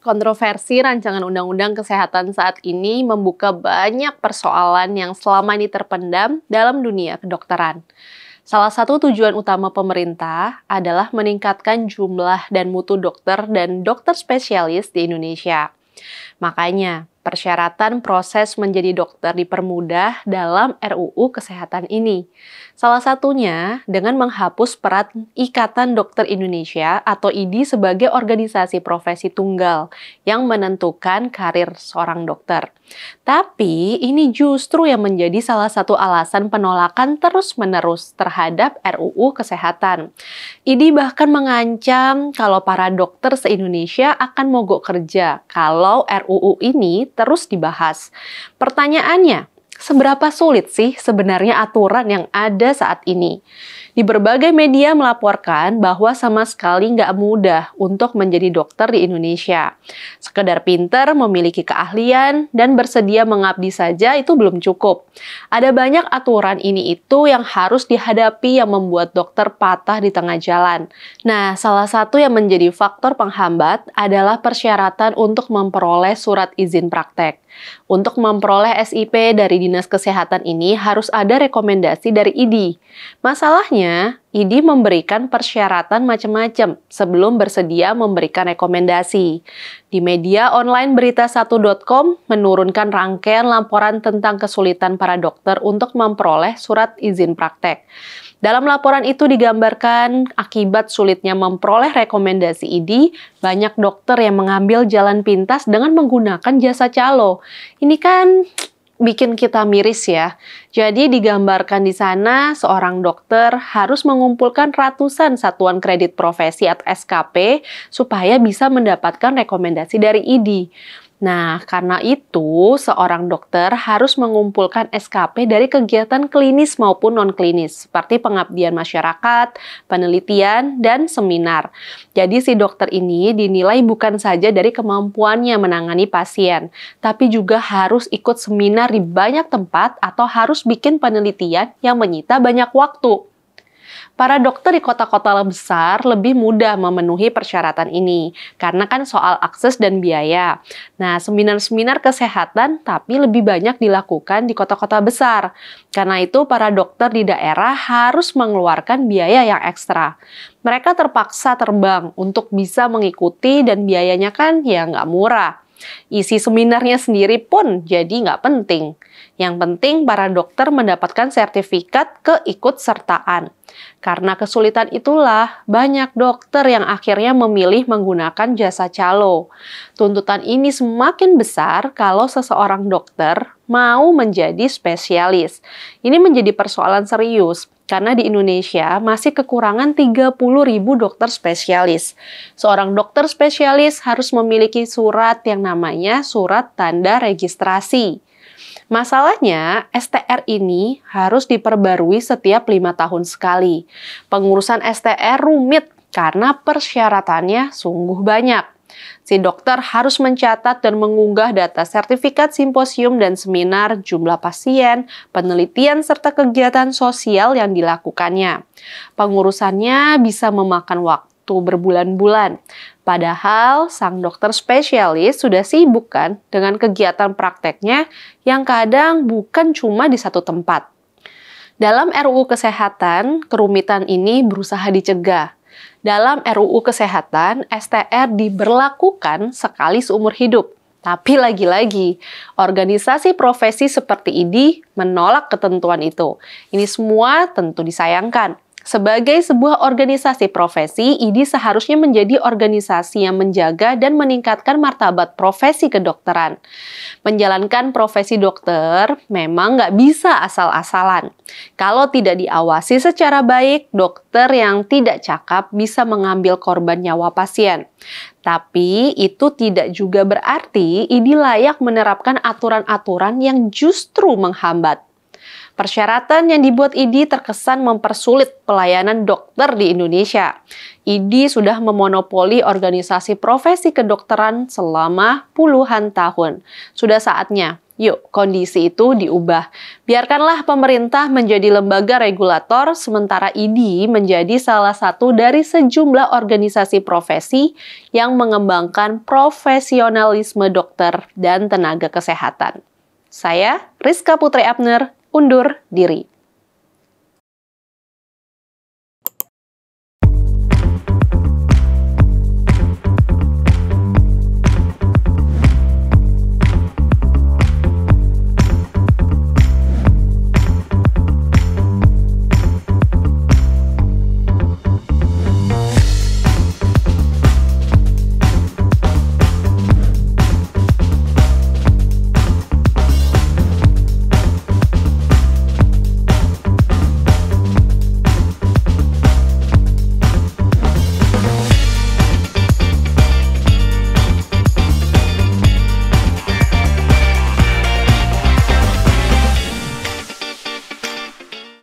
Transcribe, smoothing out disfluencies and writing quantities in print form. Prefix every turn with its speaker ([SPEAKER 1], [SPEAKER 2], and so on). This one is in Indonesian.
[SPEAKER 1] Kontroversi rancangan undang-undang kesehatan saat ini membuka banyak persoalan yang selama ini terpendam dalam dunia kedokteran. Salah satu tujuan utama pemerintah adalah meningkatkan jumlah dan mutu dokter dan dokter spesialis di Indonesia. Makanya, persyaratan proses menjadi dokter dipermudah dalam RUU Kesehatan ini. Salah satunya dengan menghapus peran Ikatan Dokter Indonesia atau IDI sebagai organisasi profesi tunggal yang menentukan karir seorang dokter. Tapi ini justru yang menjadi salah satu alasan penolakan terus-menerus terhadap RUU Kesehatan. IDI bahkan mengancam kalau para dokter se-Indonesia akan mogok kerja kalau RUU ini terus dibahas. Pertanyaannya, seberapa sulit sih sebenarnya aturan yang ada saat ini? Di berbagai media melaporkan bahwa sama sekali nggak mudah untuk menjadi dokter di Indonesia. Sekedar pinter, memiliki keahlian, dan bersedia mengabdi saja itu belum cukup. Ada banyak aturan ini itu yang harus dihadapi yang membuat dokter patah di tengah jalan. Nah, salah satu yang menjadi faktor penghambat adalah persyaratan untuk memperoleh surat izin praktek. Untuk memperoleh SIP dari Dinas Kesehatan ini harus ada rekomendasi dari IDI. Masalahnya, IDI memberikan persyaratan macam-macam sebelum bersedia memberikan rekomendasi. Di media online berita1.com menurunkan rangkaian laporan tentang kesulitan para dokter untuk memperoleh surat izin praktek. Dalam laporan itu digambarkan akibat sulitnya memperoleh rekomendasi IDI, banyak dokter yang mengambil jalan pintas dengan menggunakan jasa calo. Ini kan bikin kita miris ya. Jadi digambarkan di sana seorang dokter harus mengumpulkan ratusan satuan kredit profesi atau SKP supaya bisa mendapatkan rekomendasi dari IDI. Nah, karena itu seorang dokter harus mengumpulkan SKP dari kegiatan klinis maupun non-klinis, seperti pengabdian masyarakat, penelitian, dan seminar. Jadi si dokter ini dinilai bukan saja dari kemampuannya menangani pasien, tapi juga harus ikut seminar di banyak tempat atau harus bikin penelitian yang menyita banyak waktu. Para dokter di kota-kota besar lebih mudah memenuhi persyaratan ini, karena kan soal akses dan biaya. Nah, seminar-seminar kesehatan tapi lebih banyak dilakukan di kota-kota besar. Karena itu, para dokter di daerah harus mengeluarkan biaya yang ekstra. Mereka terpaksa terbang untuk bisa mengikuti dan biayanya kan ya nggak murah. Isi seminarnya sendiri pun jadi nggak penting. Yang penting para dokter mendapatkan sertifikat keikutsertaan. Karena kesulitan itulah banyak dokter yang akhirnya memilih menggunakan jasa calo. Tuntutan ini semakin besar kalau seseorang dokter mau menjadi spesialis. Ini menjadi persoalan serius. Karena di Indonesia masih kekurangan 30.000 dokter spesialis. Seorang dokter spesialis harus memiliki surat yang namanya surat tanda registrasi. Masalahnya, STR ini harus diperbarui setiap 5 tahun sekali. Pengurusan STR rumit karena persyaratannya sungguh banyak. Si dokter harus mencatat dan mengunggah data sertifikat simposium dan seminar, jumlah pasien, penelitian, serta kegiatan sosial yang dilakukannya. Pengurusannya bisa memakan waktu berbulan-bulan. Padahal sang dokter spesialis sudah sibuk kan dengan kegiatan prakteknya yang kadang bukan cuma di satu tempat. Dalam RUU Kesehatan, kerumitan ini berusaha dicegah. Dalam RUU Kesehatan, STR diberlakukan sekali seumur hidup. Tapi lagi-lagi, organisasi profesi seperti IDI menolak ketentuan itu. Ini semua tentu disayangkan. Sebagai sebuah organisasi profesi, IDI seharusnya menjadi organisasi yang menjaga dan meningkatkan martabat profesi kedokteran. Menjalankan profesi dokter memang nggak bisa asal-asalan. Kalau tidak diawasi secara baik, dokter yang tidak cakap bisa mengambil korban nyawa pasien. Tapi itu tidak juga berarti IDI layak menerapkan aturan-aturan yang justru menghambat. Persyaratan yang dibuat IDI terkesan mempersulit pelayanan dokter di Indonesia. IDI sudah memonopoli organisasi profesi kedokteran selama puluhan tahun. Sudah saatnya Yuk, kondisi itu diubah. Biarkanlah pemerintah menjadi lembaga regulator, sementara IDI menjadi salah satu dari sejumlah organisasi profesi yang mengembangkan profesionalisme dokter dan tenaga kesehatan. Saya, Rizka Putri Abner, undur diri.